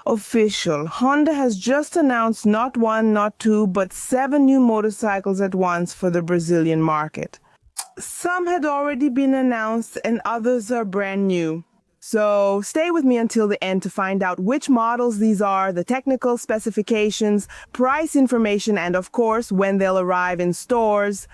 Official. Honda has just announced not one, not two, but 7 new motorcycles at once for the Brazilian market. Some had already been announced and others are brand new. So stay with me until the end to find out which models these are, the technical specifications, price information, and of course, when they'll arrive in stores.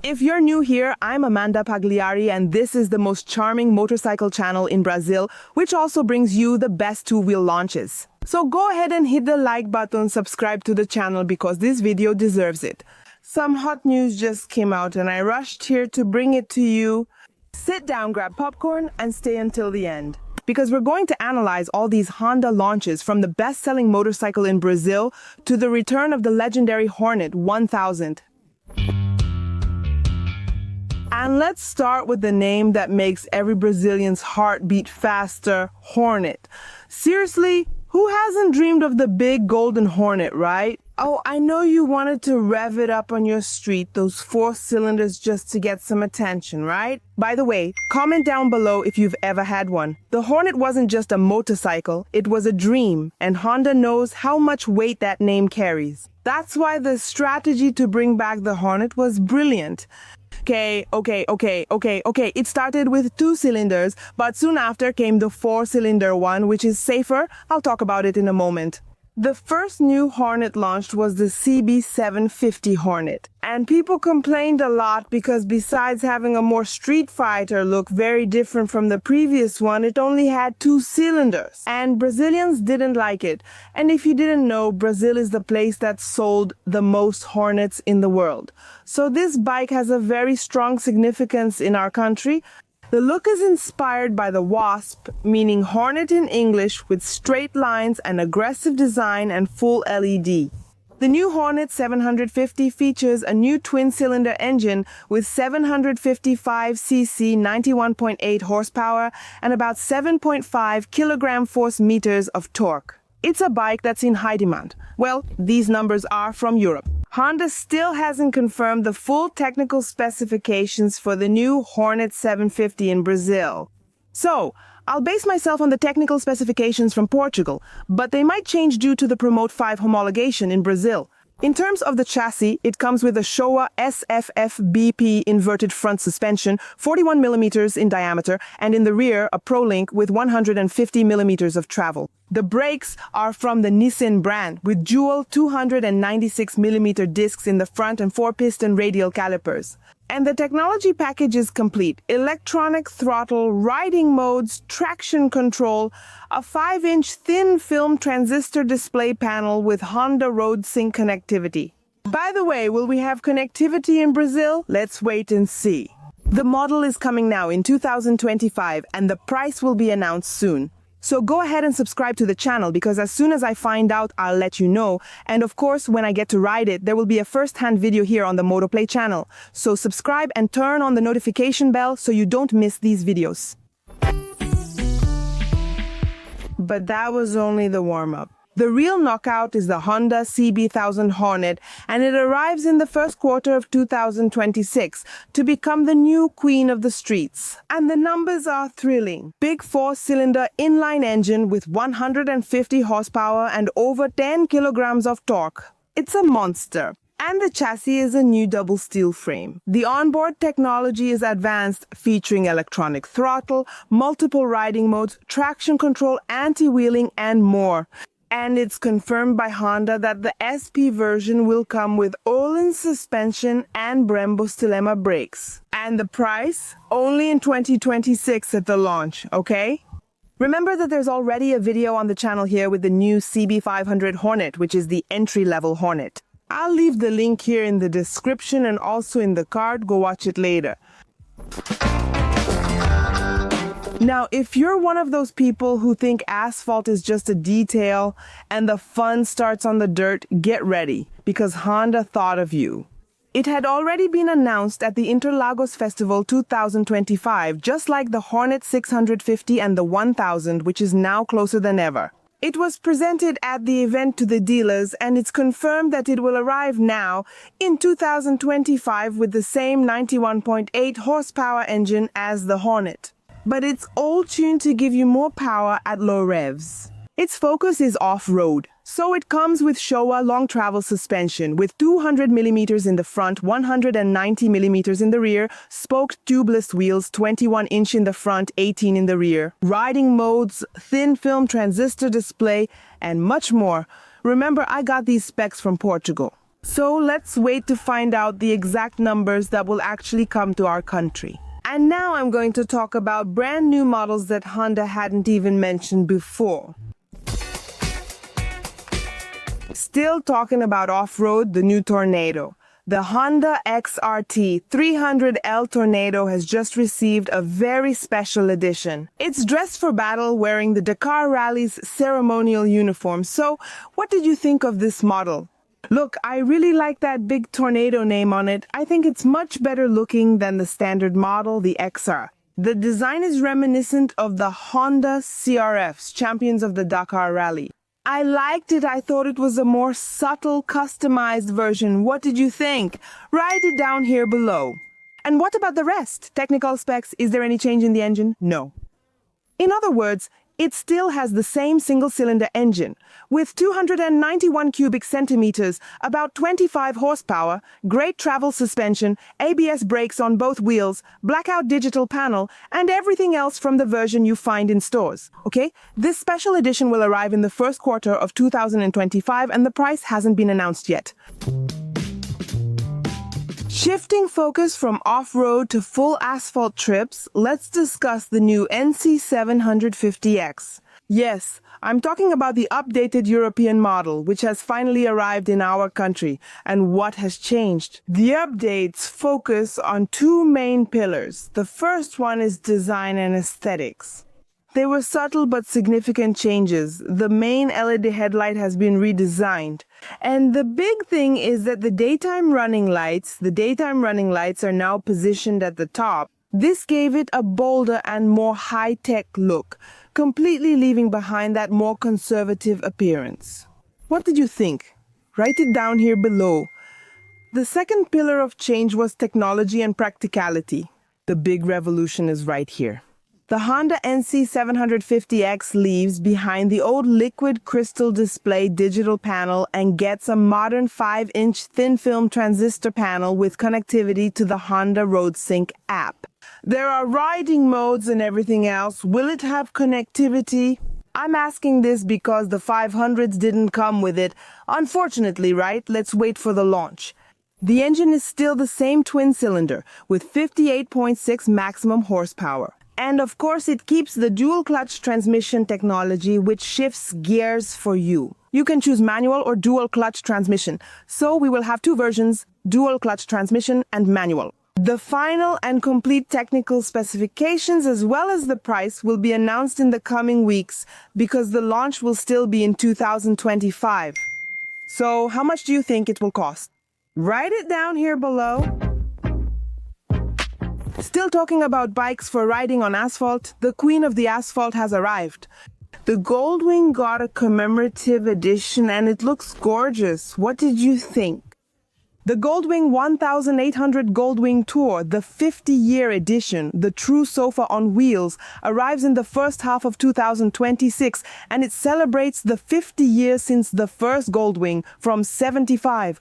If you're new here, I'm Amanda Pagliari, and this is the most charming motorcycle channel in Brazil, which also brings you the best two-wheel launches. So go ahead and hit the like button, subscribe to the channel because this video deserves it. Some hot news just came out and I rushed here to bring it to you. Sit down, grab popcorn, and stay until the end. Because we're going to analyze all these Honda launches from the best-selling motorcycle in Brazil to the return of the legendary Hornet 1000. And let's start with the name that makes every Brazilian's heart beat faster, Hornet. Seriously, who hasn't dreamed of the big golden Hornet, right? Oh, I know you wanted to rev it up on your street, those 4 cylinders just to get some attention, right? By the way, comment down below if you've ever had one. The Hornet wasn't just a motorcycle, it was a dream, and Honda knows how much weight that name carries. That's why the strategy to bring back the Hornet was brilliant. Okay. It started with 2 cylinders, but soon after came the 4-cylinder one, which is safer. I'll talk about it in a moment. The first new Hornet launched was the CG160 Hornet. And people complained a lot because besides having a more Street Fighter look very different from the previous one, it only had 2 cylinders. And Brazilians didn't like it. And if you didn't know, Brazil is the place that sold the most Hornets in the world. So this bike has a very strong significance in our country. The look is inspired by the Wasp, meaning Hornet in English, with straight lines and aggressive design and full LED. The new Hornet 750 features a new twin-cylinder engine with 755cc 91.8 horsepower and about 7.5 kilogram force meters of torque. It's a bike that's in high demand. Well, these numbers are from Europe. Honda still hasn't confirmed the full technical specifications for the new Hornet 750 in Brazil. So, I'll base myself on the technical specifications from Portugal, but they might change due to the Promote 5 homologation in Brazil. In terms of the chassis, it comes with a Showa SFF BP inverted front suspension, 41 millimeters in diameter, and in the rear, a ProLink with 150 millimeters of travel. The brakes are from the Nissin brand, with dual 296 millimeter discs in the front and 4-piston radial calipers. And the technology package is complete. Electronic throttle, riding modes, traction control, a 5-inch thin film transistor display panel with Honda Road Sync connectivity. By the way, will we have connectivity in Brazil? Let's wait and see. The model is coming now in 2025 and the price will be announced soon. So go ahead and subscribe to the channel because as soon as I find out, I'll let you know. And of course, when I get to ride it, there will be a first-hand video here on the Motoplay channel. So subscribe and turn on the notification bell so you don't miss these videos. But that was only the warm-up. The real knockout is the Honda CB1000 Hornet, and it arrives in the first quarter of 2026 to become the new queen of the streets. And the numbers are thrilling. Big 4-cylinder inline engine with 150 horsepower and over 10 kilograms of torque. It's a monster. And the chassis is a new double steel frame. The onboard technology is advanced, featuring electronic throttle, multiple riding modes, traction control, anti-wheeling, and more. And it's confirmed by Honda that the SP version will come with Öhlins suspension and Brembo Stilema brakes. And the price? Only in 2026 at the launch, okay? Remember that there's already a video on the channel here with the new CB500 Hornet, which is the entry-level Hornet. I'll leave the link here in the description and also in the card. Go watch it later. Now, if you're one of those people who think asphalt is just a detail and the fun starts on the dirt, get ready, because Honda thought of you. It had already been announced at the Interlagos Festival 2025, just like the Hornet 650 and the 1000, which is now closer than ever. It was presented at the event to the dealers, and it's confirmed that it will arrive now in 2025 with the same 91.8 horsepower engine as the Hornet. but it's all tuned to give you more power at low revs. Its focus is off-road, so it comes with Showa long travel suspension with 200 mm in the front, 190 mm in the rear, spoked tubeless wheels, 21-inch in the front, 18 in the rear, riding modes, thin film transistor display, and much more. Remember, I got these specs from Portugal. So let's wait to find out the exact numbers that will actually come to our country. And now I'm going to talk about brand new models that Honda hadn't even mentioned before. Still talking about off-road, the new Tornado. The Honda XRT 300L Tornado has just received a very special edition. It's dressed for battle wearing the Dakar Rally's ceremonial uniform. So, what did you think of this model? Look, I really like that big Tornado name on it. I think it's much better looking than the standard model, the XR. The design is reminiscent of the Honda CRFs, champions of the Dakar Rally. I liked it. I thought it was a more subtle, customized version. What did you think? Write it down here below. And what about the rest? Technical specs, is there any change in the engine? No. In other words, it still has the same single-cylinder engine, with 291 cubic centimeters, about 25 horsepower, great travel suspension, ABS brakes on both wheels, blackout digital panel, and everything else from the version you find in stores. Okay? This special edition will arrive in the first quarter of 2025, and the price hasn't been announced yet. Shifting focus from off-road to full asphalt trips, let's discuss the new NC750X. Yes, I'm talking about the updated European model, which has finally arrived in our country. And what has changed? The updates focus on two main pillars. The first one is design and aesthetics. They were subtle but significant changes. The main LED headlight has been redesigned. And the big thing is that the daytime running lights are now positioned at the top. This gave it a bolder and more high-tech look, completely leaving behind that more conservative appearance. What did you think? Write it down here below. The second pillar of change was technology and practicality. The big revolution is right here. The Honda NC750X leaves behind the old liquid crystal display digital panel and gets a modern 5-inch thin film transistor panel with connectivity to the Honda RoadSync app. There are riding modes and everything else. Will it have connectivity? I'm asking this because the 500s didn't come with it. Unfortunately, right? Let's wait for the launch. The engine is still the same twin-cylinder with 58.6 maximum horsepower. And of course, it keeps the dual-clutch transmission technology, which shifts gears for you. You can choose manual or dual-clutch transmission. So we will have two versions, dual-clutch transmission and manual. The final and complete technical specifications as well as the price will be announced in the coming weeks because the launch will still be in 2025. So how much do you think it will cost? Write it down here below. Still talking about bikes for riding on asphalt, the queen of the asphalt has arrived. The Goldwing got a commemorative edition and it looks gorgeous. What did you think? The Goldwing 1800 Goldwing Tour, the 50-year edition, the true sofa on wheels, arrives in the first half of 2026 and it celebrates the 50 years since the first Goldwing from '75.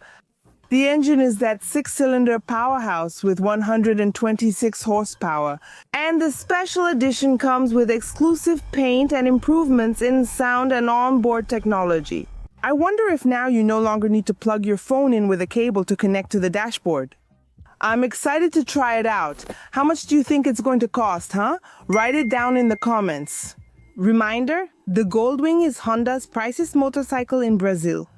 The engine is that 6-cylinder powerhouse with 126 horsepower. And the special edition comes with exclusive paint and improvements in sound and onboard technology. I wonder if now you no longer need to plug your phone in with a cable to connect to the dashboard. I'm excited to try it out. How much do you think it's going to cost, huh? Write it down in the comments. Reminder, the Goldwing is Honda's priciest motorcycle in Brazil.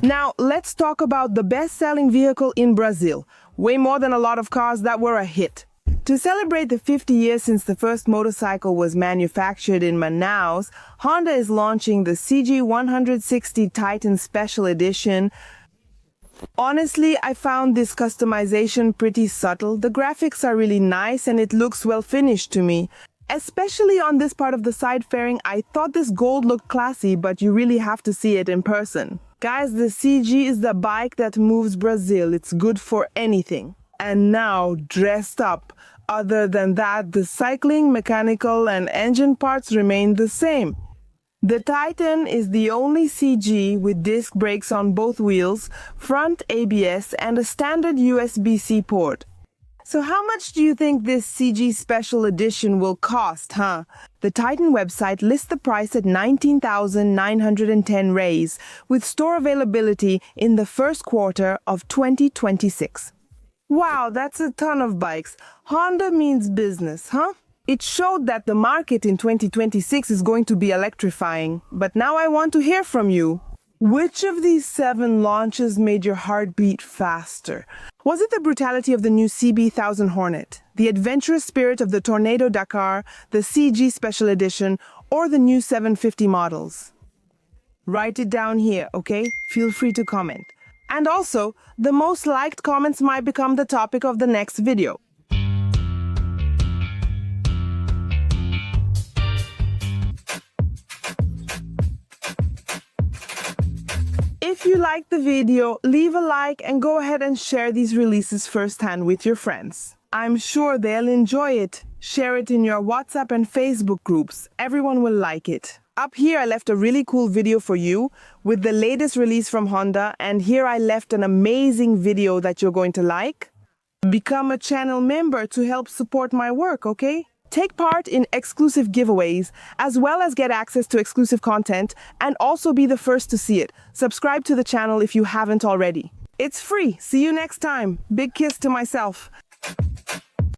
Now, let's talk about the best-selling vehicle in Brazil. Way more than a lot of cars that were a hit. To celebrate the 50 years since the first motorcycle was manufactured in Manaus, Honda is launching the CG160 Titan Special Edition. Honestly, I found this customization pretty subtle. The graphics are really nice and it looks well finished to me. Especially on this part of the side fairing, I thought this gold looked classy, but you really have to see it in person. Guys, the CG is the bike that moves Brazil. It's good for anything. And now, dressed up, Other than that, the cycling, mechanical, and engine parts remain the same. The Titan is the only CG with disc brakes on both wheels, front ABS, and a standard USB-C port. So how much do you think this CG Special Edition will cost, huh? The Titan website lists the price at 19,910 rays, with store availability in the first quarter of 2026. Wow, that's a ton of bikes. Honda means business, huh? It showed that the market in 2026 is going to be electrifying. But now I want to hear from you. Which of these 7 launches made your heart beat faster? Was it the brutality of the new CB1000 Hornet, the adventurous spirit of the Tornado Dakar, the CG Special Edition, or the new 750 models? Write it down here, okay? Feel free to comment. And also, the most liked comments might become the topic of the next video. If you liked the video, leave a like and go ahead and share these releases firsthand with your friends. I'm sure they'll enjoy it. Share it in your WhatsApp and Facebook groups. Everyone will like it. Up here I left a really cool video for you with the latest release from Honda, and here I left an amazing video that you're going to like. Become a channel member to help support my work, okay? Take part in exclusive giveaways, as well as get access to exclusive content, and also be the first to see it. Subscribe to the channel if you haven't already. It's free. See you next time. Big kiss to myself.